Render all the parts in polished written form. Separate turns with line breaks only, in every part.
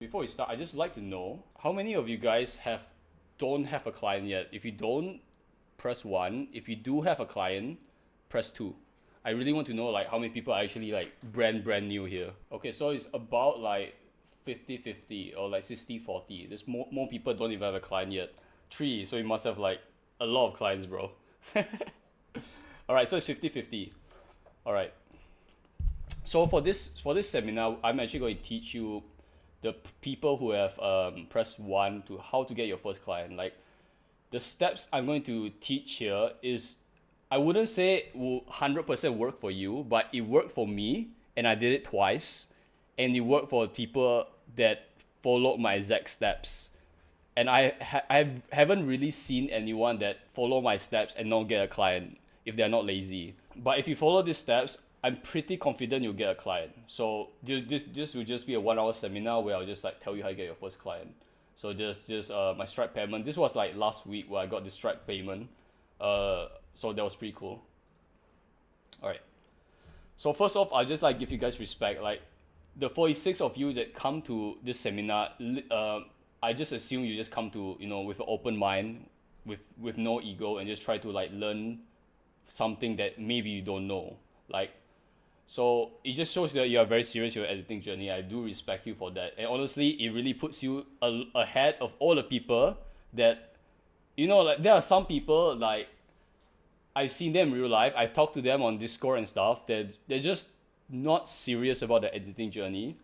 Before we start, I just like to know how many of you guys don't have a client yet. If you don't, press 1. If you do have a client, press 2. I really want to know like how many people are actually like brand new here. Okay, so it's about like 50-50 or like 60-40. There's more people don't even have a client yet. 3, so you must have like a lot of clients, bro. Alright, so it's 50-50. Alright. So for this seminar, I'm actually going to teach you the people who have pressed 1 to how to get your first client. Like the steps I'm going to teach here is, I wouldn't say it will 100% work for you, but it worked for me and I did it twice, and it worked for people that followed my exact steps. And I haven't really seen anyone that follow my steps and not get a client if they're not lazy. But if you follow these steps, I'm pretty confident you'll get a client. So this will just be a 1 hour seminar where I'll just like tell you how to get your first client. So just my Stripe payment. This was like last week where I got the Stripe payment. So that was pretty cool. Alright. So first off, I'll just like give you guys respect. Like the 46 of you that come to this seminar, I just assume you just come to, with an open mind, with no ego, and just try to like learn something that maybe you don't know. Like, so it just shows that you are very serious with your editing journey. I do respect you for that. And honestly, it really puts you ahead of all the people that, like there are some people like I've seen them in real life. I talk to them on Discord and stuff. They're just not serious about the editing journey,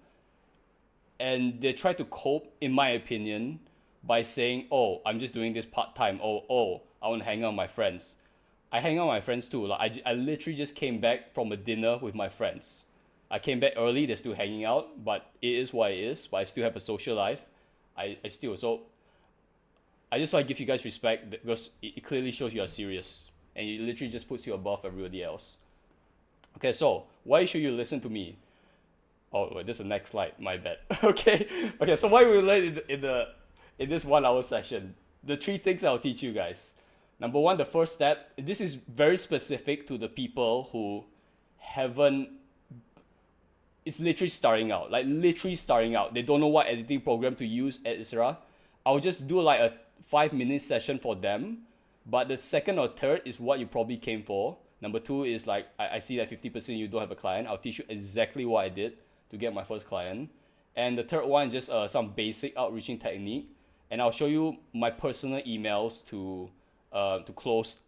and they try to cope, in my opinion, by saying, "Oh, I'm just doing this part time." Oh, I want to hang out with my friends. I hang out with my friends too. Like I literally just came back from a dinner with my friends. I came back early. They're still hanging out, but it is what it is. But I still have a social life. I still so. I just want to give you guys respect because it clearly shows you are serious, and it literally just puts you above everybody else. Okay, so why should you listen to me? Oh, wait, this is the next slide. My bad. Okay. So why we learn in this 1 hour session? The 3 things I'll teach you guys. Number 1, the first step. This is very specific to the people who haven't. It's literally starting out. Like literally starting out. They don't know what editing program to use, etc. I'll just do like a 5-minute session for them. But the second or third is what you probably came for. Number 2 is like I see that 50% you don't have a client. I'll teach you exactly what I did to get my first client. And the third one is just some basic outreaching technique. And I'll show you my personal emails to close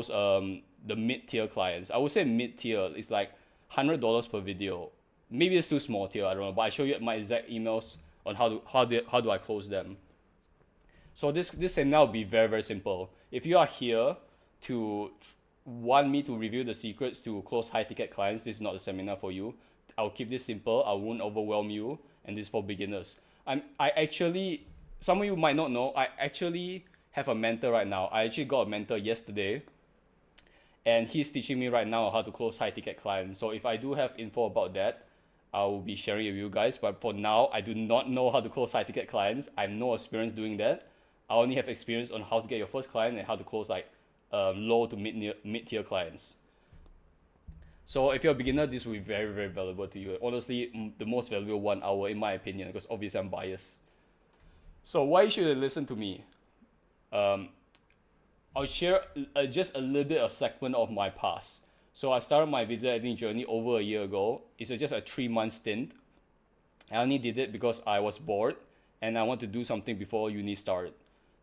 the mid-tier clients. I would say mid-tier is like $100 per video. Maybe it's too small tier, I don't know. But I show you my exact emails on how do I close them. So this seminar will be very, very simple. If you are here to want me to review the secrets to close high ticket clients, this is not the seminar for you. I'll keep this simple. I won't overwhelm you, and this is for beginners. I actually, some of you might not know, I actually have a mentor right now. I actually got a mentor yesterday, and he's teaching me right now how to close high ticket clients. So if I do have info about that, I will be sharing it with you guys. But for now, I do not know how to close high ticket clients. I have no experience doing that. I only have experience on how to get your first client and how to close like low to mid-tier clients. So if you're a beginner, this will be very, very valuable to you. Honestly, the most valuable 1 hour in my opinion, because obviously I'm biased. So why should you listen to me? I'll share just a little bit of segment of my past. So I started my video editing journey over a year ago. It's just a 3-month stint. I only did it because I was bored and I want to do something before uni started.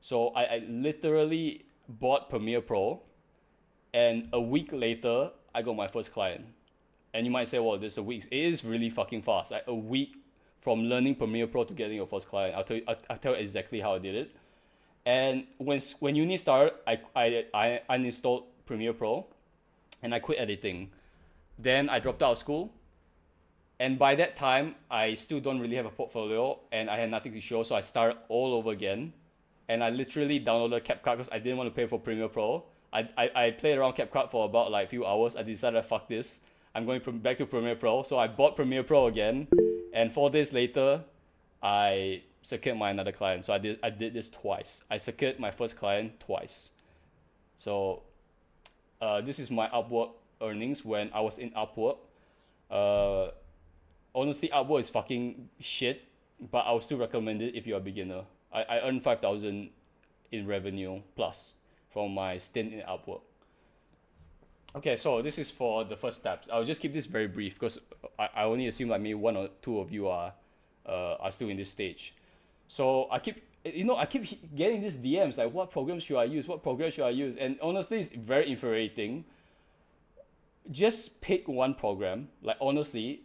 So I literally bought Premiere Pro, and a week later I got my first client. And you might say, well, this is a week. It is really fucking fast. Like a week from learning Premiere Pro to getting your first client. I'll tell you exactly how I did it. And when uni started, I uninstalled Premiere Pro and I quit editing. Then I dropped out of school. And by that time, I still don't really have a portfolio and I had nothing to show. So I started all over again. And I literally downloaded CapCut because I didn't want to pay for Premiere Pro. I played around CapCut for about like a few hours. I decided, fuck this. I'm going back to Premiere Pro. So I bought Premiere Pro again. And 4 days later, I secured my another client. So I did this twice. I secured my first client twice. So this is my Upwork earnings when I was in Upwork. Honestly, Upwork is fucking shit. but I'll still recommend it if you're a beginner. I earned 5,000 in revenue plus from my stint in Upwork. Okay, so this is for the first steps. I'll just keep this very brief because I only assume like maybe one or two of you are still in this stage. So I keep getting these DMs like, what program should I use? What program should I use? And honestly, it's very infuriating. Just pick one program. Like honestly,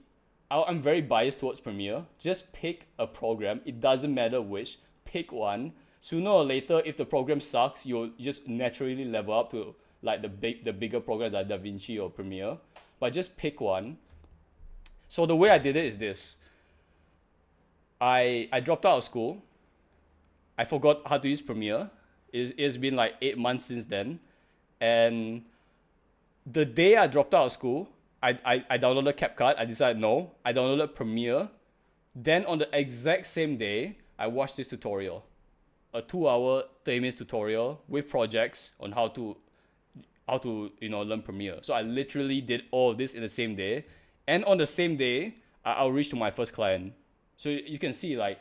I'm very biased towards Premiere. Just pick a program. It doesn't matter which. Pick one. Sooner or later, if the program sucks, you'll just naturally level up to like the bigger programs like DaVinci or Premiere. But just pick one. So the way I did it is this. I dropped out of school. I forgot how to use Premiere. It's been like 8 months since then. And the day I dropped out of school, I downloaded CapCut. I decided no. I downloaded Premiere. Then on the exact same day, I watched this tutorial. A 2-hour 30 minutes tutorial with projects on how to learn Premiere. So I literally did all of this in the same day. And on the same day, I'll reach to my first client. So you can see like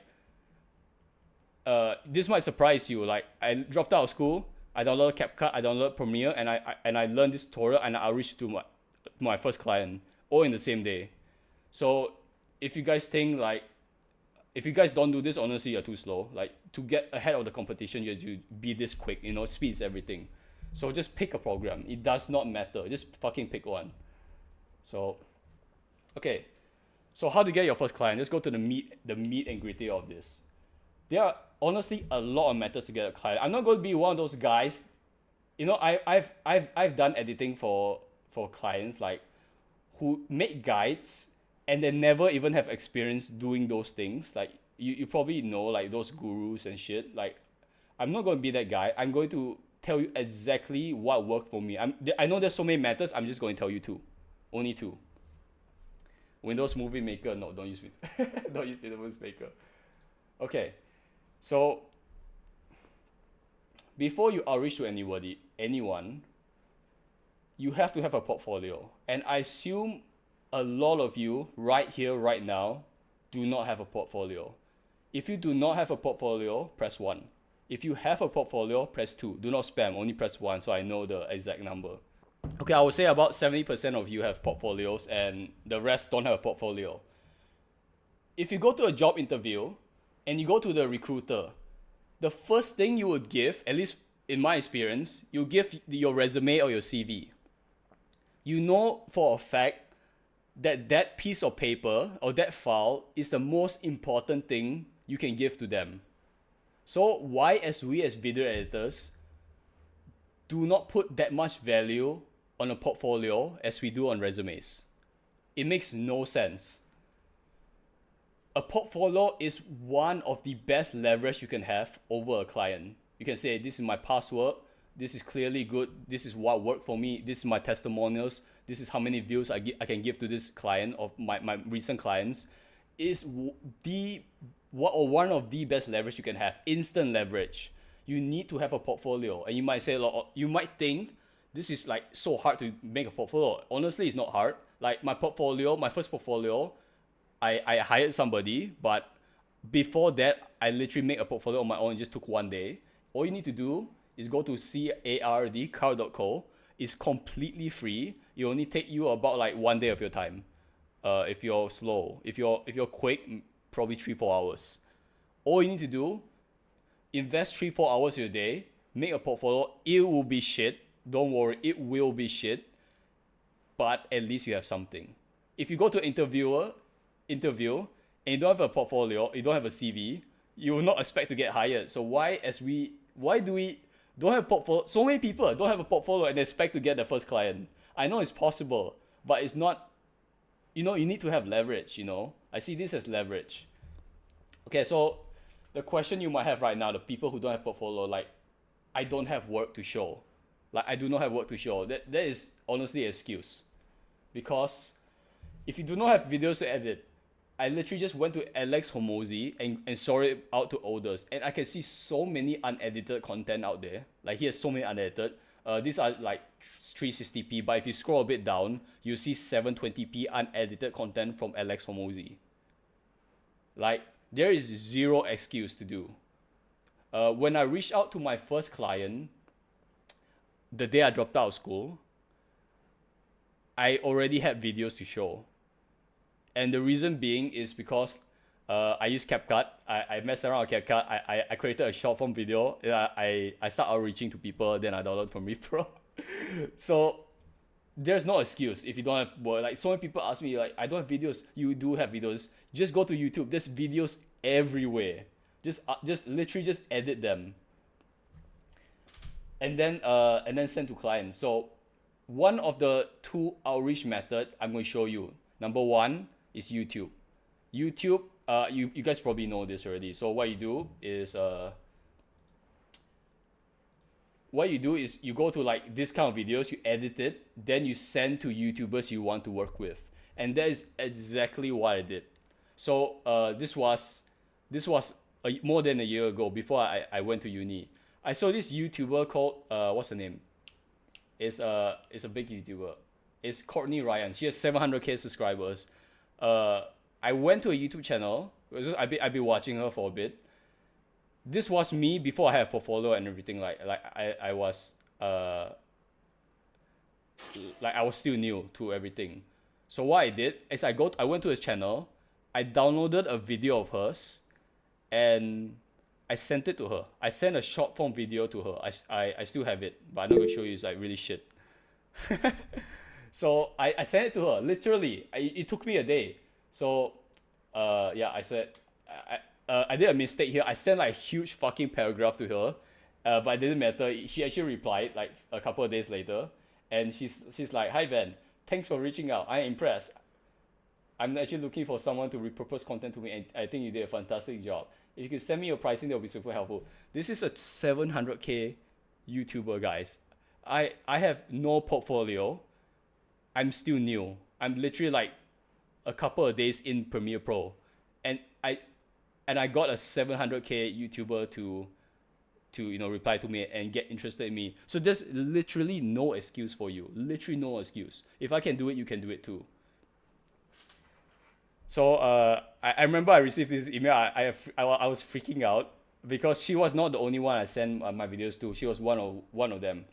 this might surprise you. Like I dropped out of school, I downloaded CapCut, I downloaded Premiere, and I learned this tutorial, and I reached to my first client all in the same day. So if you guys don't do this, honestly, you're too slow. Like to get ahead of the competition, you have to be this quick. Speed is everything. So just pick a program. It does not matter. Just fucking pick one. So, okay. So how to get your first client? Let's go to the meat and gritty of this. There are honestly a lot of methods to get a client. I'm not going to be one of those guys. I've done editing for clients like who make guides and they never even have experience doing those things. Like you probably know like those gurus and shit. Like I'm not going to be that guy. I'm going to tell you exactly what worked for me. I know there's so many methods. I'm just going to tell you two. Only two. Windows Movie Maker. No, don't use it. Don't use Windows Maker. Okay. So before you outreach to anyone, you have to have a portfolio. And I assume a lot of you right here, right now, do not have a portfolio. If you do not have a portfolio, press 1. If you have a portfolio, press 2. Do not spam, only press 1 so I know the exact number. Okay, I would say about 70% of you have portfolios and the rest don't have a portfolio. If you go to a job interview and you go to the recruiter, the first thing you would give, at least in my experience, you give your resume or your CV. You know for a fact that piece of paper or that file is the most important thing you can give to them. So why, as video editors, do not put that much value on a portfolio as we do on resumes? It makes no sense. A portfolio is one of the best leverage you can have over a client. You can say, this is my past work, this is clearly good, this is what worked for me, this is my testimonials, this is how many views I can give to this client of my recent clients. Is one of the best leverage you can have. Instant leverage. You need to have a portfolio. And you might say, you might think this is like so hard to make a portfolio. Honestly, it's not hard. Like my first portfolio, I hired somebody, but before that, I literally made a portfolio on my own. It just took 1 day. All you need to do is go to card.co. It's completely free. It only take you about like 1 day of your time. If you're slow, if you're quick, probably 3-4 hours. All you need to do, invest 3-4 hours of your day, make a portfolio. It will be shit. Don't worry, it will be shit. But at least you have something. If you go to an interview, and you don't have a portfolio, you don't have a CV, you will not expect to get hired. So why do we don't have a portfolio? So many people don't have a portfolio and expect to get the first client. I know it's possible, but it's not. You need to have leverage. I see this as leverage. Okay, so the question you might have right now, the people who don't have portfolio, like, I don't have work to show. Like, I do not have work to show. That is honestly an excuse. Because if you do not have videos to edit, I literally just went to Alex Hormozi and sorted it out to others. And I can see so many unedited content out there. Like, he has so many unedited. These are like 360p, but if you scroll a bit down, you see 720p unedited content from Alex Hormozi. Like, there is zero excuse to do. When I reached out to my first client, the day I dropped out of school, I already had videos to show. And the reason being is because I use CapCut. I messed around with CapCut. I created a short form video. I start outreaching to people. Then I download from Repro. So there's no excuse if you don't have work. Like so many people ask me like, I don't have videos. You do have videos. Just go to YouTube. There's videos everywhere. Just literally just edit them. And then send to clients. So one of the two outreach method I'm going to show you. Number one is YouTube. YouTube, you guys probably know this already. So what you do is you go to like this kind of videos, you edit it, then you send to YouTubers you want to work with, and that is exactly what I did. So this was more than a year ago before I went to uni. I saw this YouTuber called what's her name? It's a big YouTuber. It's Courtney Ryan. She has 700k subscribers. I went to a YouTube channel. I've been watching her for a bit. This was me before I had a portfolio and everything. I was still new to everything. So what I did is I went to his channel. I downloaded a video of hers, and I sent it to her. I sent a short form video to her. I still have it, but I'm not gonna show you. It's like really shit. So I sent it to her. Literally, it took me a day. So I said I did a mistake here. I sent like a huge fucking paragraph to her, but it didn't matter. She actually replied like a couple of days later, and she's like, "Hi Ben, thanks for reaching out. I'm impressed. I'm actually looking for someone to repurpose content to me, and I think you did a fantastic job. If you could send me your pricing, that would be super helpful." This is a 700k YouTuber, guys. I have no portfolio. I'm still new. I'm literally like a couple of days in Premiere Pro, and I got a 700k YouTuber to reply to me and get interested in me. So there's literally no excuse for you. Literally no excuse. If I can do it, you can do it too. So I remember I received this email. I was freaking out because she was not the only one I sent my videos to. She was one of them.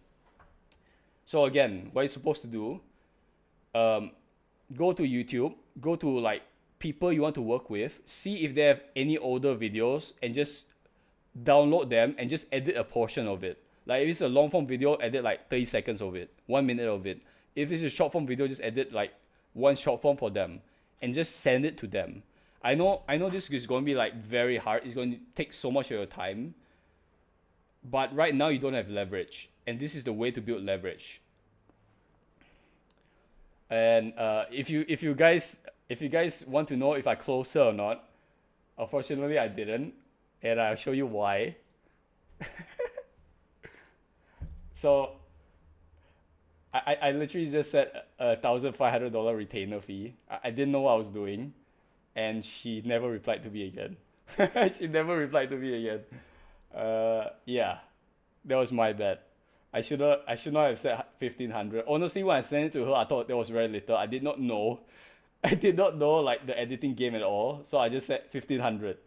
So again, what you're supposed to do, go to YouTube, go to like people you want to work with, see if they have any older videos, and just download them and just edit a portion of it. Like if it's a long form video, edit like 30 seconds of it, 1 minute of it. If it's a short form video, just edit like one short form for them and just send it to them. I know this is going to be like very hard. It's going to take so much of your time. But right now you don't have leverage, and this is the way to build leverage. And if you guys want to know if I closed her or not, unfortunately I didn't, and I'll show you why. So I literally just set $1,500 retainer fee. I didn't know what I was doing, and she never replied to me again. She never replied to me again. Yeah, that was my bad. I should not have said 1,500. Honestly, when I sent it to her, I thought that was very little. I did not know like the editing game at all. So I just said 1,500,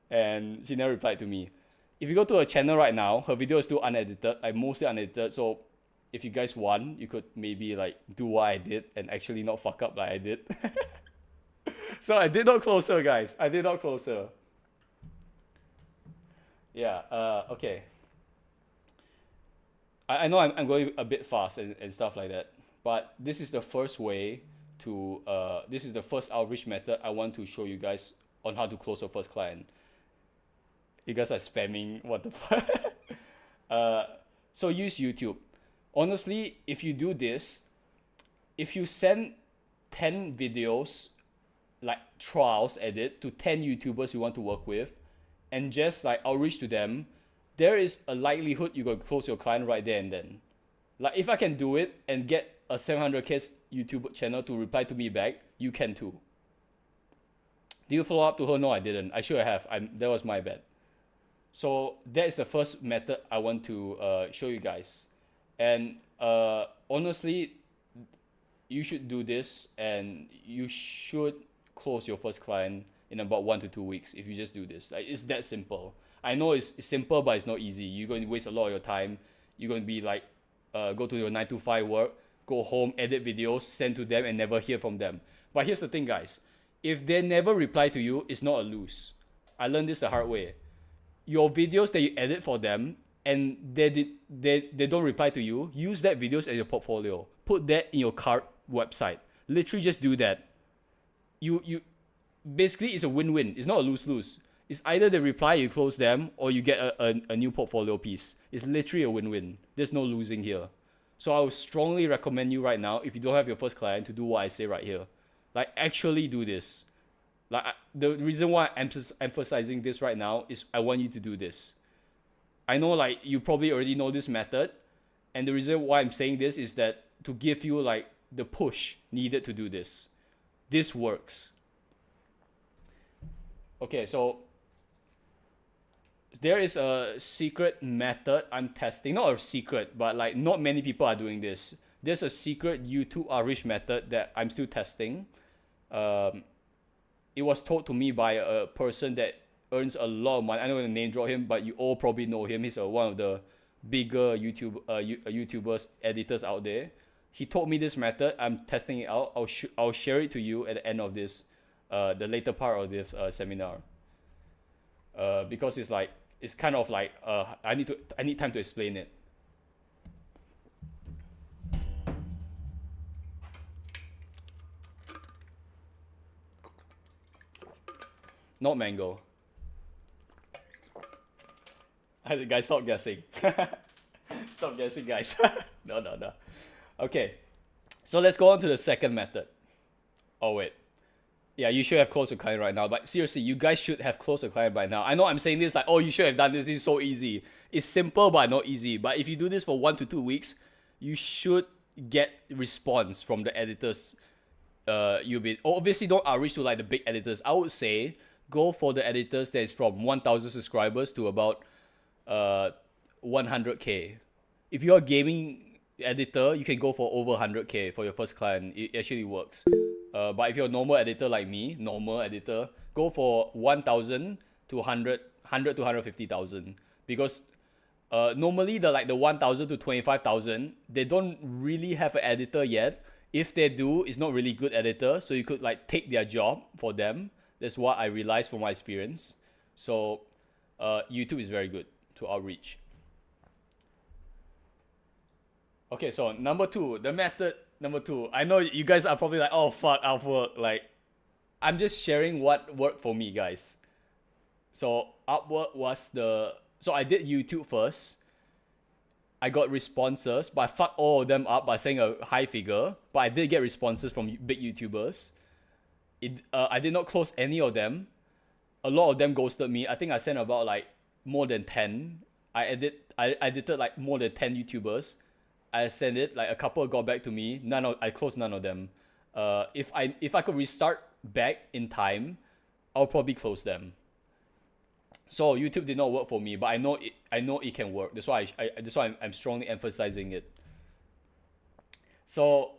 and she never replied to me. If you go to her channel right now, her video is still unedited, like mostly unedited. So if you guys want, you could maybe like do what I did and actually not fuck up like I did. So I did not close her, guys. I did not close her. Yeah. Okay. I know I'm going a bit fast and stuff like that, but this is the first way to this is the first outreach method I want to show you guys on how to close your first client. You guys are spamming, what the fuck? So use YouTube. Honestly, if you do this, if you send 10 videos, like trials edit, to 10 YouTubers you want to work with, and just like outreach to them, there is a likelihood you're going to close your client right there and then. Like if I can do it and get a 700k YouTube channel to reply to me back, you can too. Did you follow up to her? No, I didn't. I should have. That was my bad. So that is the first method I want to show you guys. And honestly, you should do this and you should close your first client in about 1 to 2 weeks if you just do this. Like, it's that simple. I know it's simple, but it's not easy. You're going to waste a lot of your time. You're going to be like, go to your 9 to 5 work, go home, edit videos, send to them, and never hear from them. But here's the thing, guys. If they never reply to you, it's not a lose. I learned this the hard way. Your videos that you edit for them and they don't reply to you, use that videos as your portfolio. Put that in your cart website. Literally just do that. You basically, it's a win-win. It's not a lose-lose. It's either they reply, you close them, or you get a new portfolio piece. It's literally a win-win. There's no losing here. So I would strongly recommend you right now, if you don't have your first client, to do what I say right here. Like, actually do this. Like, the reason why I'm emphasizing this right now is I want you to do this. I know, like, you probably already know this method, and the reason why I'm saying this is that to give you like the push needed to do this. This works. Okay, so there is a secret method I'm testing. Not a secret, but like not many people are doing this. There's a secret YouTube outreach method that I'm still testing. It was told to me by a person that earns a lot of money. I don't want to name drop him, but you all probably know him. He's one of the bigger YouTubers, editors out there. He told me this method. I'm testing it out. I'll share it to you at the end of this, the later part of this seminar. Because it's kind of like I need time to explain it. Not mango. Guys, stop guessing. Stop guessing, guys. No. Okay, so let's go on to the second method. Oh wait, yeah, you should have closed a client right now. But seriously, you guys should have closed a client by now. I know I'm saying this like, oh, you should have done this. This is so easy. It's simple, but not easy. But if you do this for 1 to 2 weeks, you should get response from the editors. Obviously don't outreach to like the big editors. I would say go for the editors that is from 1,000 subscribers to about 100K. If you're a gaming editor, you can go for over 100K for your first client. It actually works. But if you're a normal editor like me, go for 1,000 to 100 to 150,000. Because normally the 1,000 to 25,000, they don't really have an editor yet. If they do, it's not really good editor. So you could like take their job for them. That's what I realized from my experience. So YouTube is very good to outreach. Okay, so number two, the method number two. I know you guys are probably like, oh fuck, Upwork. Like, I'm just sharing what worked for me, guys. So Upwork was so I did YouTube first. I got responses, but I fucked all of them up by saying a high figure. But I did get responses from big YouTubers. I did not close any of them. A lot of them ghosted me. I think I sent about like more than 10. I edited like more than 10 YouTubers. I sent it, like a couple got back to me. I closed none of them. If I could restart back in time, I'll probably close them. So YouTube did not work for me, but I know it can work. That's why I'm strongly emphasizing it. So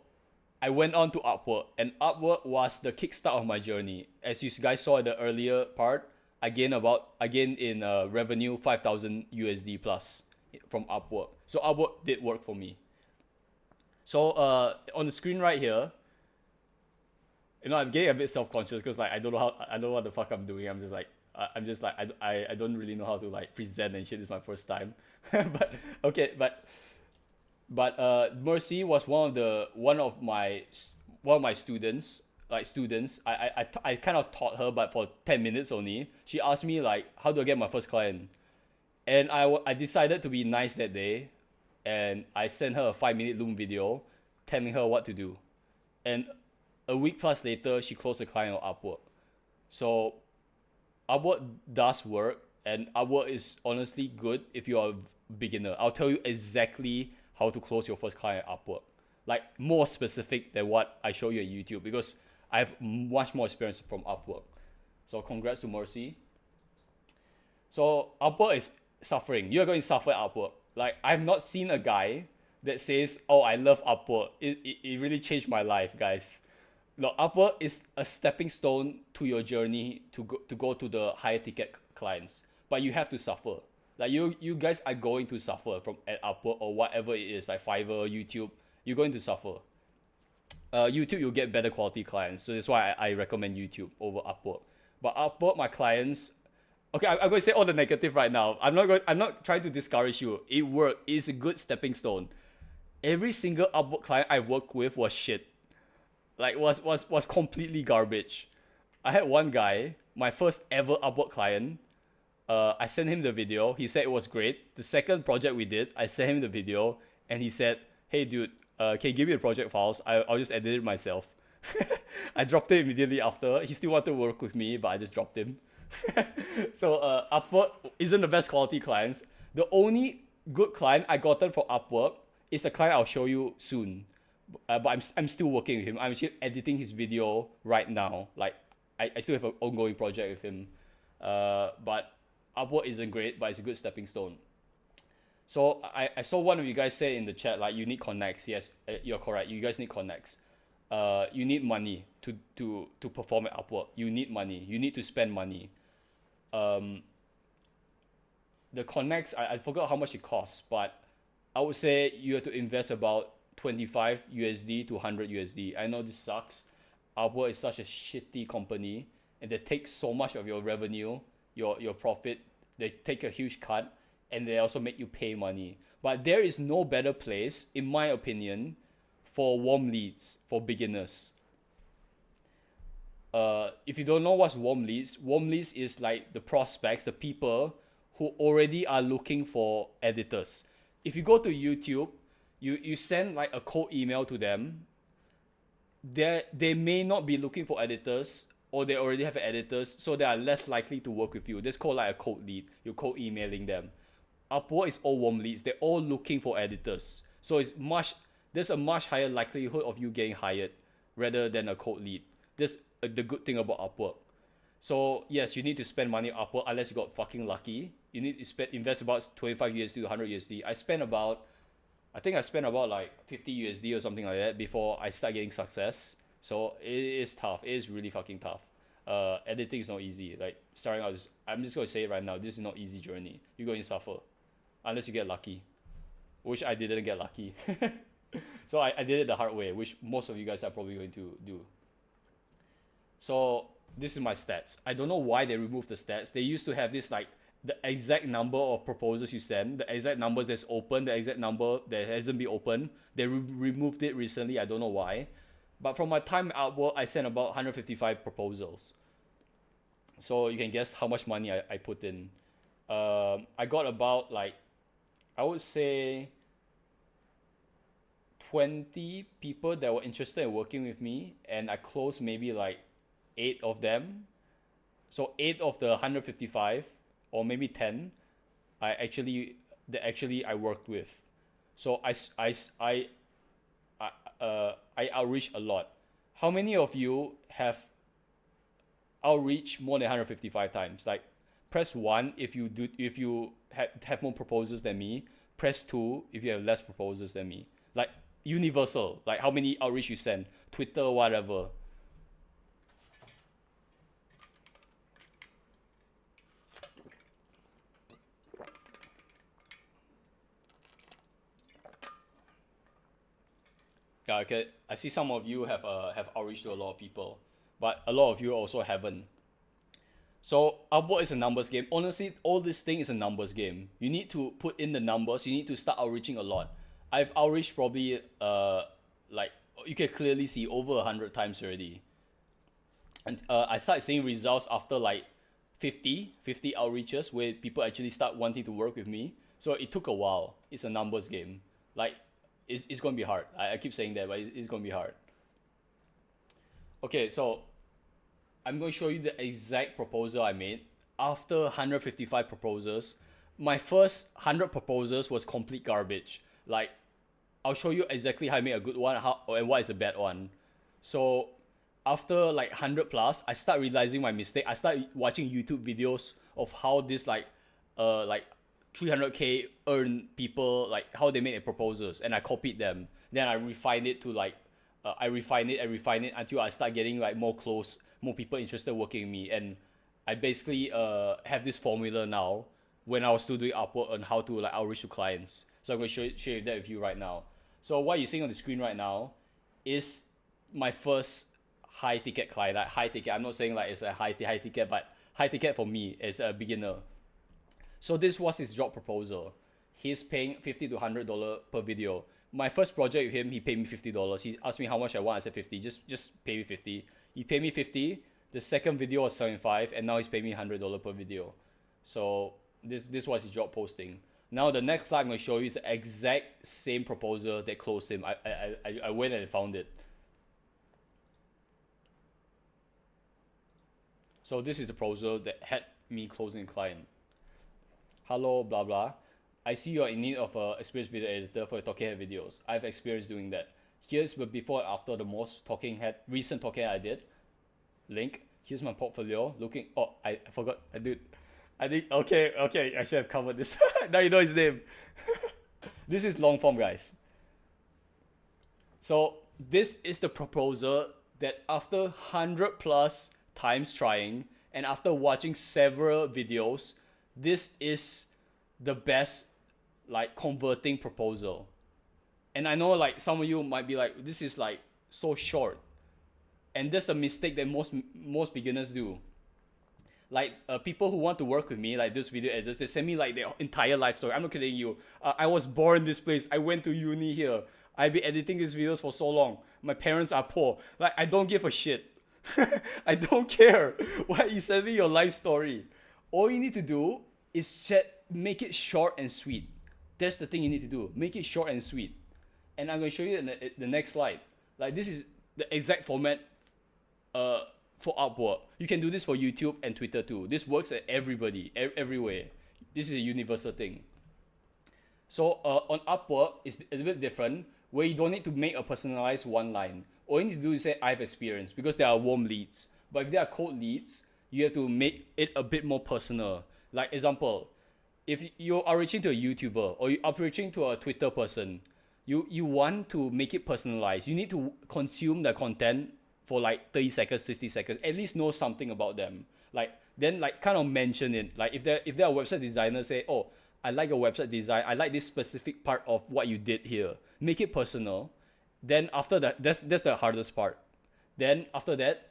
I went on to Upwork, and Upwork was the kickstart of my journey. As you guys saw in the earlier part, I gained in revenue 5,000 USD plus from Upwork. So Upwork did work for me. So on the screen right here, I'm getting a bit self-conscious because like I don't know what the fuck I'm doing. I'm just like I don't really know how to like present and shit. It's my first time. but okay, but Mercy was one of my students. I kind of taught her, but for 10 minutes only. She asked me like, how do I get my first client? And I decided to be nice that day, and I sent her a 5-minute Loom video telling her what to do. And a week plus later, she closed a client on Upwork. So Upwork does work, and Upwork is honestly good if you're a beginner. I'll tell you exactly how to close your first client at Upwork. Like more specific than what I show you at YouTube, because I have much more experience from Upwork. So congrats to Mercy. So Upwork is suffering. You're going to suffer at Upwork. Like, I've not seen a guy that says, oh, I love Upwork. It really changed my life, guys. No, Upwork is a stepping stone to your journey to go to the higher ticket clients, but you have to suffer. Like you guys are going to suffer from at Upwork or whatever it is, like Fiverr, YouTube. You're going to suffer. YouTube, you'll get better quality clients, so that's why I recommend YouTube over Upwork. But Upwork, my clients, okay, I'm going to say all the negative right now. I'm not trying to discourage you. It worked. It's a good stepping stone. Every single Upwork client I worked with was shit. Like was completely garbage. I had one guy, my first ever Upwork client. I sent him the video. He said it was great. The second project we did, I sent him the video, and he said, "Hey, dude, can you give me the project files? I'll just edit it myself." I dropped it immediately after. He still wanted to work with me, but I just dropped him. So Upwork isn't the best quality clients. The only good client I gotten for Upwork is a client I'll show you soon. But I'm still working with him. I'm actually editing his video right now. Like I still have an ongoing project with him. But Upwork isn't great, but it's a good stepping stone. So I saw one of you guys say in the chat, like, you need connects. Yes, you're correct. You guys need connects. You need money to perform at Upwork. You need money. You need to spend money. The connects, I forgot how much it costs, but I would say you have to invest about 25 USD to 100 USD. I know this sucks. Upwork is such a shitty company, and they take so much of your revenue, your profit. They take a huge cut, and they also make you pay money. But there is no better place, in my opinion, for warm leads for beginners. If you don't know what's warm leads is like the prospects, the people who already are looking for editors. If you go to YouTube, you send like a cold email to them. They may not be looking for editors, or they already have editors, so they are less likely to work with you. That's called like a cold lead. You're cold emailing them. Upwork is all warm leads. They're all looking for editors. So there's a much higher likelihood of you getting hired rather than a cold lead. That's the good thing about Upwork. So yes, you need to spend money on Upwork unless you got fucking lucky. You need to invest about 25 USD to 100 USD. I spent about like 50 USD or something like that before I start getting success. So it is tough. It is really fucking tough. Editing is not easy. Like starting out, I'm just going to say it right now. This is not easy journey. You're going to suffer unless you get lucky, which I didn't get lucky. So I did it the hard way, which most of you guys are probably going to do. So this is my stats. I don't know why they removed the stats. They used to have this like the exact number of proposals you send, the exact numbers that's open, the exact number that hasn't been open. They removed it recently. I don't know why. But from my time at Upwork, I sent about 155 proposals. So you can guess how much money I put in. I got about like, I would say 20 people that were interested in working with me, and I closed maybe like 8 of them. So 8 of the 155, or maybe 10, I worked with. So I outreach a lot. How many of you have outreach more than 155 times? Like, press 1 if you have more proposals than me. Press 2 if you have less proposals than me. Like universal, like how many outreach you send, Twitter, whatever. Yeah, okay. I see some of you have outreach to a lot of people, but a lot of you also haven't. So Upwork is a numbers game. Honestly, all this thing is a numbers game. You need to put in the numbers. You need to start outreaching a lot. I've outreached probably like you can clearly see over 100 times already. And I started seeing results after like 50 outreaches where people actually start wanting to work with me. So it took a while. It's a numbers game. Like it's gonna be hard. I keep saying that, but it's gonna be hard. Okay, so I'm going to show you the exact proposal I made. After 155 proposals, my first 100 proposals was complete garbage. Like, I'll show you exactly how I made a good one and what is a bad one. So after like 100 plus, I start realizing my mistake. I start watching YouTube videos of how this like 300k earn people, like how they make their proposals, and I copied them. Then I refined it to like I refine it until I start getting like more people interested working with me. And I basically have this formula now when I was still doing Upwork on how to like outreach to clients. So I'm going to share that with you right now. So what you're seeing on the screen right now is my first high ticket client. Like high ticket, I'm not saying like it's a high ticket, but high ticket for me as a beginner. So this was his job proposal. He's paying $50 to $100 per video. My first project with him, he paid me $50. He asked me how much I want. I said 50. Just pay me 50. He paid me 50. The second video was 75, and now he's paying me $100 per video. So this was his job posting. Now the next slide I'm gonna show you is the exact same proposal that closed him. I went and found it. So this is the proposal that had me closing the client. Hello, blah blah. I see you're in need of an experienced video editor for your talking head videos. I have experience doing that. Here's the before and after the most recent talking head I did. Link. Here's my portfolio. I forgot. I think okay. I should have covered this. Now you know his name. This is long form, guys. So this is the proposal that after 100 plus times trying and after watching several videos, this is the best like converting proposal. And I know like some of you might be like, this is like so short. And that's a mistake that most beginners do. Like people who want to work with me, like those video editors, they send me like their entire life story. I'm not kidding you. I was born in this place. I went to uni here. I've been editing these videos for so long. My parents are poor. Like I don't give a shit. I don't care. Why you send me your life story? All you need to do is make it short and sweet. That's the thing you need to do. Make it short and sweet. And I'm going to show you in the next slide. Like this is the exact format for Upwork. You can do this for YouTube and Twitter too. This works at everybody, everywhere. This is a universal thing. So on Upwork, it's a bit different, where you don't need to make a personalized one line. All you need to do is say, I have experience, because they are warm leads. But if they are cold leads, you have to make it a bit more personal. Like example, if you are reaching to a YouTuber or you are reaching to a Twitter person, you want to make it personalized. You need to consume the content for like 30 seconds, 60 seconds, at least know something about them. Like then like kind of mention it. Like if they're a website designer, say, oh, I like your website design. I like this specific part of what you did here. Make it personal. Then after that, that's the hardest part. Then after that,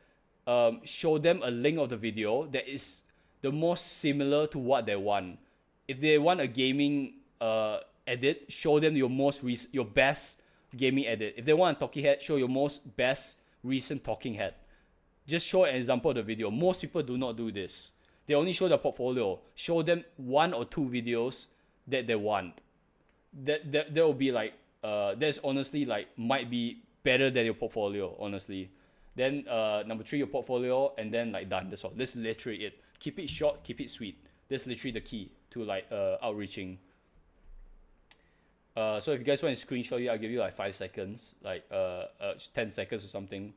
show them a link of the video that is the most similar to what they want. If they want a gaming edit, show them your best gaming edit. If they want a talking head, show your best recent talking head. Just show an example of the video. Most people do not do this. They only show the portfolio. Show them 1 or 2 videos that they want. That will be like that's honestly like might be better than your portfolio, honestly. Then number 3, your portfolio, and then like done. That's all. That's literally it. Keep it short, keep it sweet. That's literally the key to like outreaching. So if you guys want to screenshot it, I'll give you like 5 seconds, like 10 seconds or something,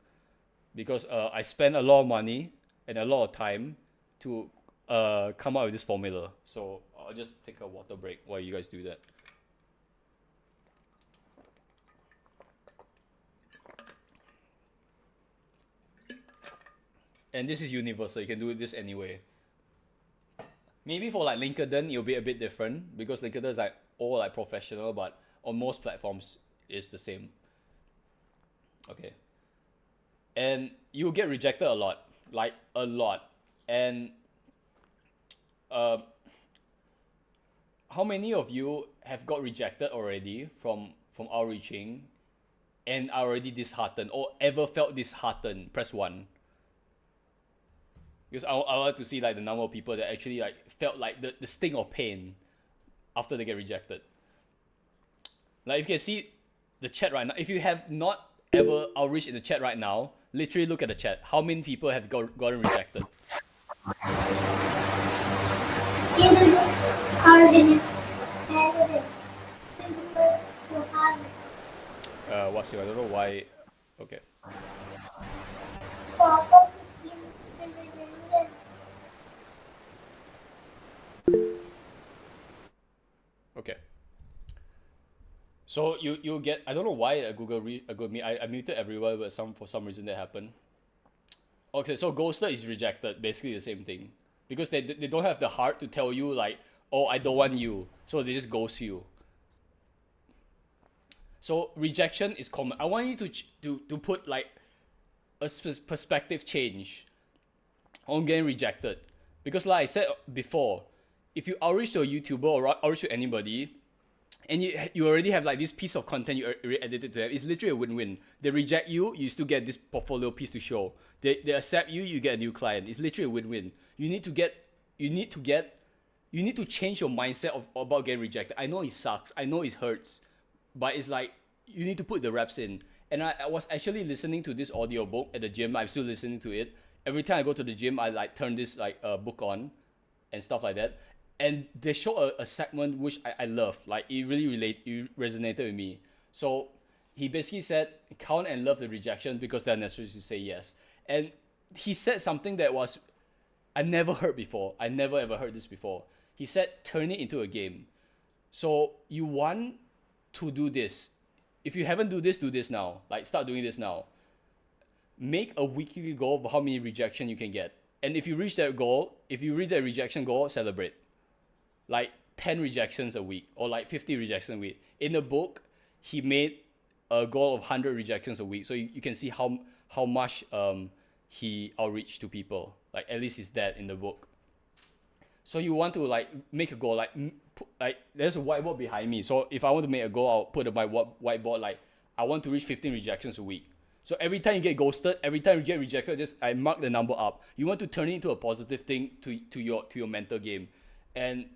because I spent a lot of money and a lot of time to come up with this formula. So I'll just take a water break while you guys do that. And this is universal. You can do this anyway. Maybe for like LinkedIn, it'll be a bit different because LinkedIn is like all like professional, but on most platforms, it's the same. Okay. And you'll get rejected a lot, like a lot. And how many of you have got rejected already from outreaching and are already disheartened or ever felt disheartened? Press 1. Because I want to see like the number of people that actually like felt like the sting of pain after they get rejected. Like if you can see the chat right now, if you have not ever outreached in the chat right now, literally look at the chat. How many people have gotten rejected? What's your, I don't know why. Okay. Okay. So you get, I don't know why Google me, I muted everyone, but for some reason that happened. Okay, so ghosted is rejected, basically the same thing, because they don't have the heart to tell you like, oh, I don't want you, so they just ghost you. So rejection is common. I want you to put like a perspective change on getting rejected, because like I said before, if you outreach to a YouTuber or outreach to anybody, and you already have like this piece of content you already edited to them, it's literally a win-win. They reject you, you still get this portfolio piece to show. They accept you, you get a new client. It's literally a win-win. You need to get you need to change your mindset about getting rejected. I know it sucks, I know it hurts, but it's like you need to put the reps in. And I was actually listening to this audiobook at the gym. I'm still listening to it. Every time I go to the gym, I like turn this like book on and stuff like that. And they show a segment which I love. Like it resonated with me. So he basically said, count and love the rejection because they're necessary to say yes. And he said something that was I never heard before. I never ever heard this before. He said, turn it into a game. So you want to do this. If you haven't do this now. Like start doing this now. Make a weekly goal of how many rejection you can get. And if you reach that goal, if you reach that rejection goal, celebrate. Like 10 rejections a week or like 50 rejections a week. In the book, he made a goal of 100 rejections a week. So you can see how much he outreach to people. Like at least it's that in the book. So you want to like make a goal, like there's a whiteboard behind me. So if I want to make a goal, I'll put on my whiteboard like I want to reach 15 rejections a week. So every time you get ghosted, every time you get rejected, just I mark the number up. You want to turn it into a positive thing to your mental game. And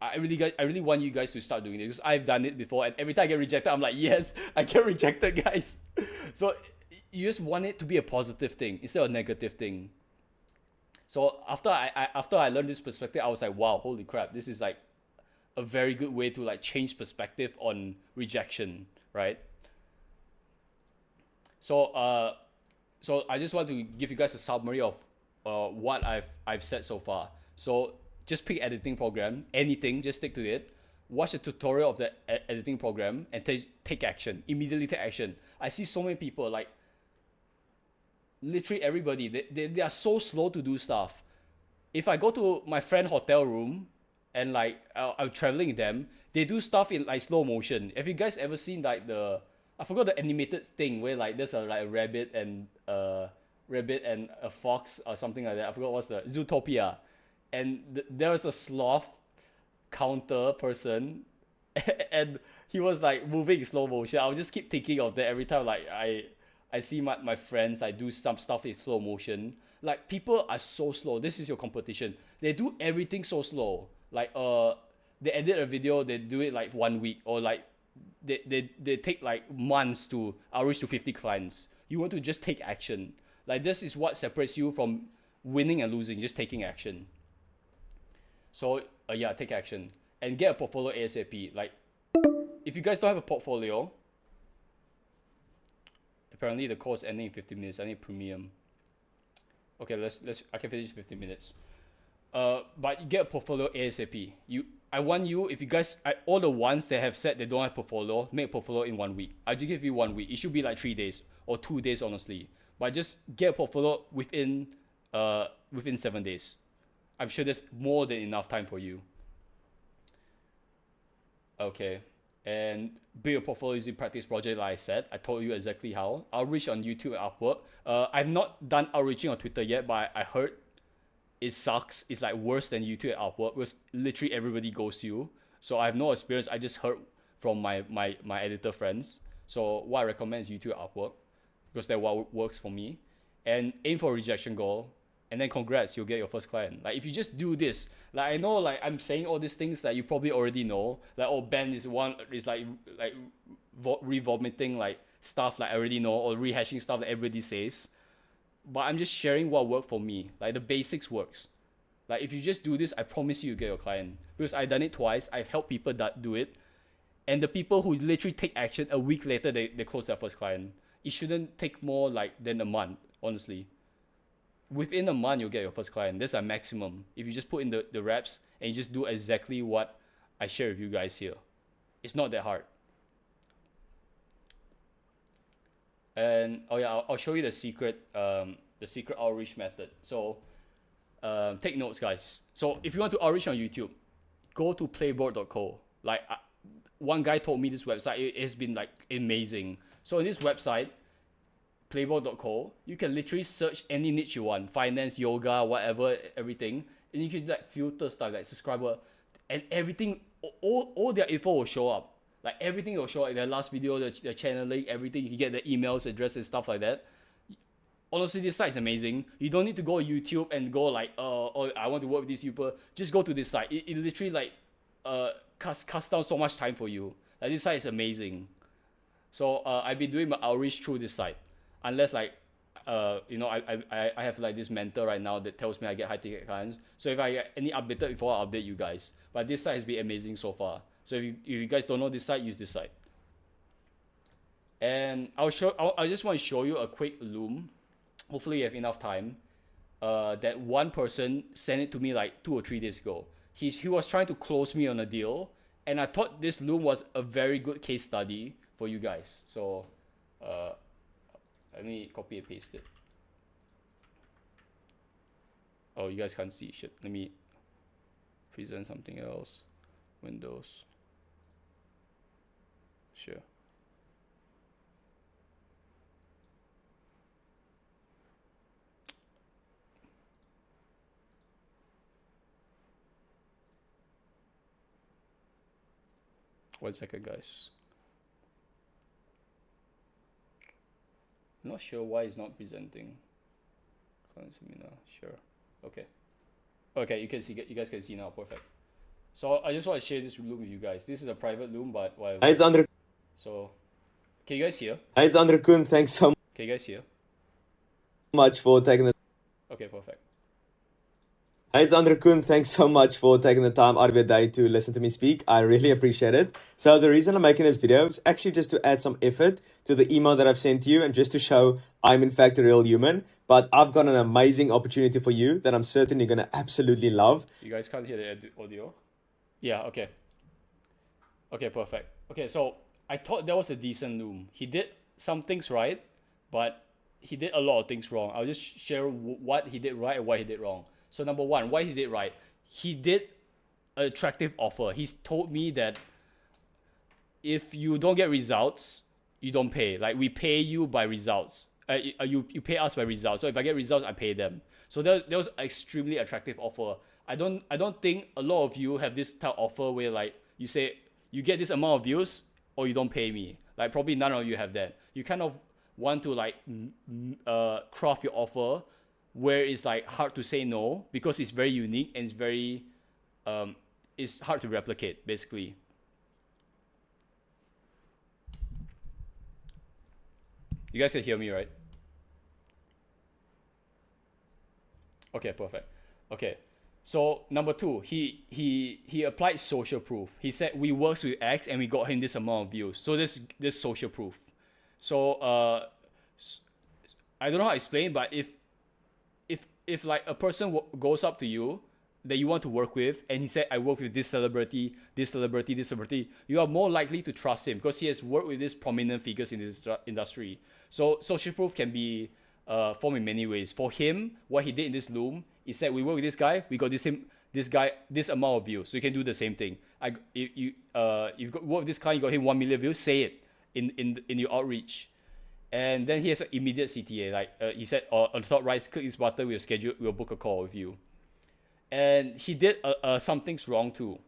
I really want you guys to start doing it because I've done it before, and every time I get rejected, I'm like, yes, I get rejected, guys. So you just want it to be a positive thing instead of a negative thing. So after I learned this perspective, I was like, wow, holy crap, this is like a very good way to like change perspective on rejection, right? So I just want to give you guys a summary of what I've said so far. So just pick editing program, anything, just stick to it. Watch a tutorial of the editing program and take action. Immediately take action. I see so many people like literally everybody they are so slow to do stuff. If I go to my friend hotel room and like I'm traveling with them, they do stuff in like slow motion. Have you guys ever seen like I forgot the animated thing where like there's like a rabbit and a fox or something like that. I forgot what's the Zootopia, and there was a sloth counter person, and he was like moving in slow motion. I'll just keep thinking of that every time like I see my friends, I do some stuff in slow motion. Like people are so slow. This is your competition. They do everything so slow. Like they edit a video, they do it like 1 week, or like they take like months to outreach to 50 clients. You want to just take action. Like this is what separates you from winning and losing, just taking action. So yeah, take action and get a portfolio ASAP. Like if you guys don't have a portfolio, apparently the call is ending in 15 minutes. I need premium. Okay, let's I can finish 15 minutes. But you get a portfolio ASAP. I want you, if you guys, all the ones that have said they don't have portfolio, make a portfolio in 1 week. I just give you 1 week. It should be like 3 days or 2 days, honestly. But just get a portfolio within 7 days. I'm sure there's more than enough time for you. Okay. And build your portfolio using practice project, like I said. I told you exactly how. Outreach on YouTube and Upwork. I've not done outreaching on Twitter yet, but I heard it sucks. It's like worse than YouTube and Upwork because literally everybody goes you. So I have no experience. I just heard from my editor friends. So what I recommend is YouTube and Upwork because that's what works for me. And aim for a rejection goal. And then congrats, you'll get your first client. Like if you just do this, like I know like I'm saying all these things that you probably already know. Like oh Ben is like re-vomiting like stuff like I already know, or rehashing stuff that everybody says. But I'm just sharing what worked for me. Like the basics works. Like if you just do this, I promise you get your client. Because I've done it twice. I've helped people that do it. And the people who literally take action, a week later they close their first client. It shouldn't take more like than a month, honestly. Within a month you'll get your first client. That's a maximum. If you just put in the reps and you just do exactly what I share with you guys here. It's not that hard. And oh yeah, I'll show you the secret outreach method. So take notes, guys. So if you want to outreach on YouTube, go to playboard.co. Like one guy told me this website, it has been like amazing. So in this website, playboard.co, you can literally search any niche you want, finance, yoga, whatever, everything, and you can like filter stuff like subscriber, and everything, all their info will show up. Like everything will show up in their last video, the channel link, everything. You can get the emails, addresses, stuff like that. Honestly, this site is amazing. You don't need to go YouTube and go like, oh, I want to work with these people. Just go to this site. It literally like cuts down so much time for you. Like this site is amazing. So I've been doing my outreach through this site. Unless like, I have like this mentor right now that tells me I get high ticket clients. So if I get any updated before, I'll update you guys. But this site has been amazing so far. So if you guys don't know this site, use this site. And I just want to show you a quick Loom. Hopefully you have enough time. That one person sent it to me like 2 or 3 days ago. He was trying to close me on a deal, and I thought this Loom was a very good case study for you guys. So let me copy and paste it. Oh, you guys can't see shit. Let me present something else. Windows. Sure. One second, guys. I'm not sure why it's not presenting. Client seminar, sure. Okay. Okay, you guys can see now, perfect. So I just want to share this Loom with you guys. This is a private Loom, but whatever.
Hi, it's Andre.
So, can you guys hear?
Hi, it's Andre Kun. Thanks so
Can you guys hear?
much for taking the.
Okay, perfect.
Hi, it's Andre Kun. Thanks so much for taking the time out of your day to listen to me speak. I really appreciate it. So the reason I'm making this video is actually just to add some effort to the email that I've sent to you and just to show I'm in fact a real human. But I've got an amazing opportunity for you that I'm certain you're going to absolutely love.
You guys can't hear the audio? Yeah, okay. Okay, perfect. Okay, so I thought that was a decent Loom. He did some things right, but he did a lot of things wrong. I'll just share what he did right and what he did wrong. So number one, what he did right, he did an attractive offer. He's told me that if you don't get results, you don't pay. Like we pay you by results. You pay us by results. So if I get results, I pay them. So that was an extremely attractive offer. I don't think a lot of you have this type of offer where like you say you get this amount of views or you don't pay me. Like probably none of you have that. You kind of want to like craft your offer where it's like hard to say no because it's very unique and it's very it's hard to replicate basically. You guys can hear me, right? Okay, perfect. Okay, so number two, he applied social proof. He said we works with X and we got him this amount of views. So this social proof. So I don't know how to explain, but if like a person goes up to you that you want to work with and he said I work with this celebrity, you are more likely to trust him because he has worked with these prominent figures in this industry. So social proof can be formed in many ways. For him, what he did in this Loom, he said we work with this guy, we got this amount of views, so you can do the same thing. You work with this client, you got him 1 million views, say it in your outreach. And then he has an immediate CTA. Like he said, on the top right, click this button, we'll book a call with you. And he did some things wrong too.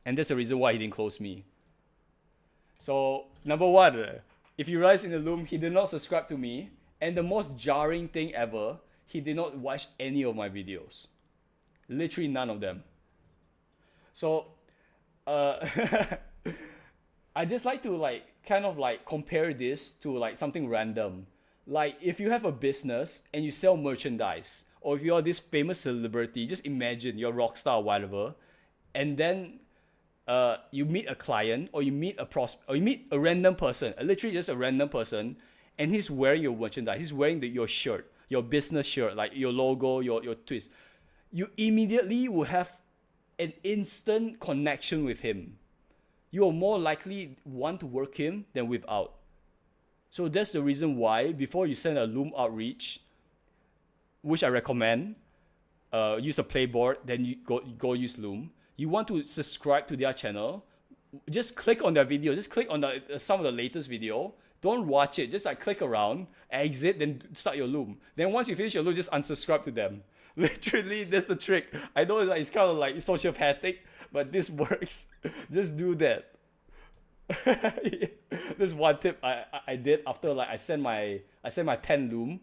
And that's the reason why he didn't close me. So, number one, if you realize in the Loom, he did not subscribe to me. And the most jarring thing ever, he did not watch any of my videos. Literally none of them. So, I just like to like kind of like compare this to like something random. Like if you have a business and you sell merchandise, or if you're this famous celebrity, just imagine you're a rock star or whatever, and then you meet a client or you meet or you meet a random person, literally just a random person, and he's wearing your merchandise. He's wearing your shirt, your business shirt, like your logo, your twist. You immediately will have an instant connection with him. You are more likely want to work him than without. So that's the reason why before you send a Loom outreach, which I recommend, use a playboard, then you go use Loom. You want to subscribe to their channel, just click on their video, just click on some of the latest video. Don't watch it, just like click around, exit, then start your Loom. Then once you finish your Loom, just unsubscribe to them. Literally, that's the trick. I know it's kind of like sociopathic, but this works. Just do that. This one tip I did after like I sent my 10 Loom,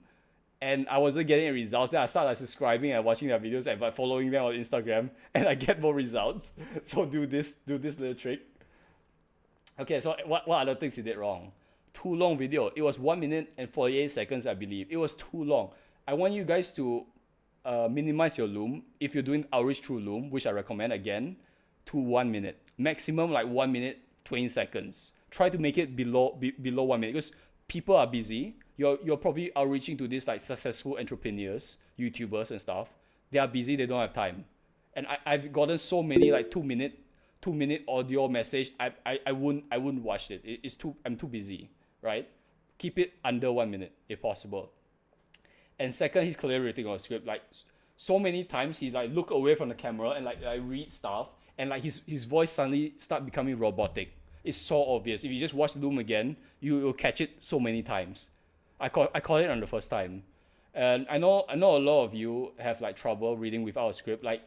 and I wasn't getting any results. Then I started like, subscribing and watching their videos and like, following them on Instagram, and I get more results. So do this little trick. Okay, so what other things he did wrong? Too long video. It was 1 minute and 48 seconds, I believe. It was too long. I want you guys to minimize your Loom if you're doing outreach through Loom, which I recommend again, to 1 minute. Maximum like 1 minute 20 seconds. Try to make it below 1 minute because people are busy. You're probably outreaching to these like successful entrepreneurs, YouTubers and stuff. They are busy, they don't have time. And I've gotten so many like 2 minute audio message. I wouldn't watch it. I'm too busy, right? Keep it under 1 minute if possible. And second, he's clearly reading on a script. Like so many times he like look away from the camera and like read stuff, and like his voice suddenly start becoming robotic. It's so obvious. If you just watch Loom again, you'll catch it so many times. I caught it on the first time. And I know a lot of you have like trouble reading without a script. Like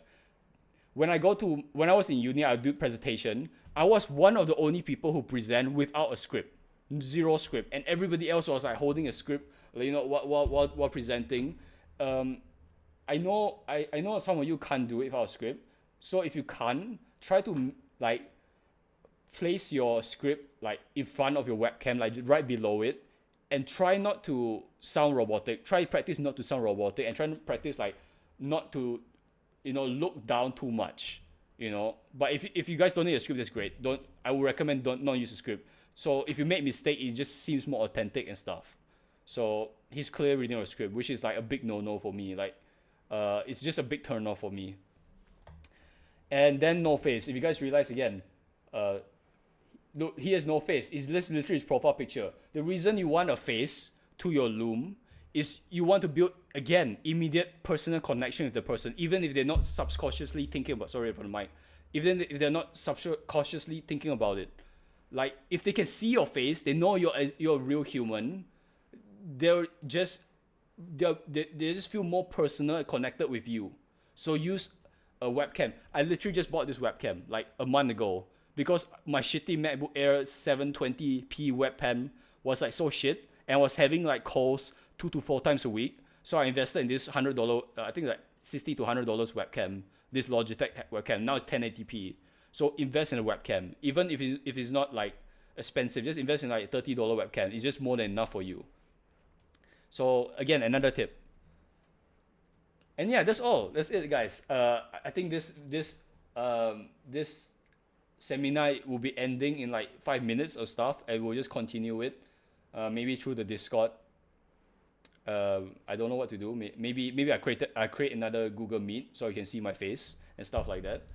when I was in uni, I do presentation. I was one of the only people who present without a script, zero script, and everybody else was like holding a script, like, while presenting. I know some of you can't do it without a script. So if you can't, try to like place your script like in front of your webcam, like right below it, and try not to sound robotic. Try practice not to sound robotic, and try to practice like not to look down too much, but if you guys don't need a script, that's great. I would recommend not use a script. So if you make mistake, it just seems more authentic and stuff. So he's clearly reading a script, which is like a big no for me. Like it's just a big turn off for me. And then no face. If you guys realize again, look, he has no face. It's literally his profile picture. The reason you want a face to your Loom is you want to build, again, immediate personal connection with the person, even if they're not subconsciously thinking about, sorry for the mic, even if they're not subconsciously thinking about it. Like, if they can see your face, they know you're a real human, they just feel more personal and connected with you. So use a webcam. I literally just bought this webcam like a month ago because my shitty MacBook Air 720p webcam was like so shit and was having like calls 2 to 4 times a week. So I invested in this $100, I think like $60 to $100 webcam, this Logitech webcam. Now it's 1080p. So invest in a webcam. Even if it's not like expensive, just invest in like a $30 webcam. It's just more than enough for you. So again, another tip. And yeah, that's all. That's it, guys. I think this seminar will be ending in like 5 minutes or stuff, and we'll just continue it, maybe through the Discord. I don't know what to do. Maybe I create another Google Meet so you can see my face and stuff like that.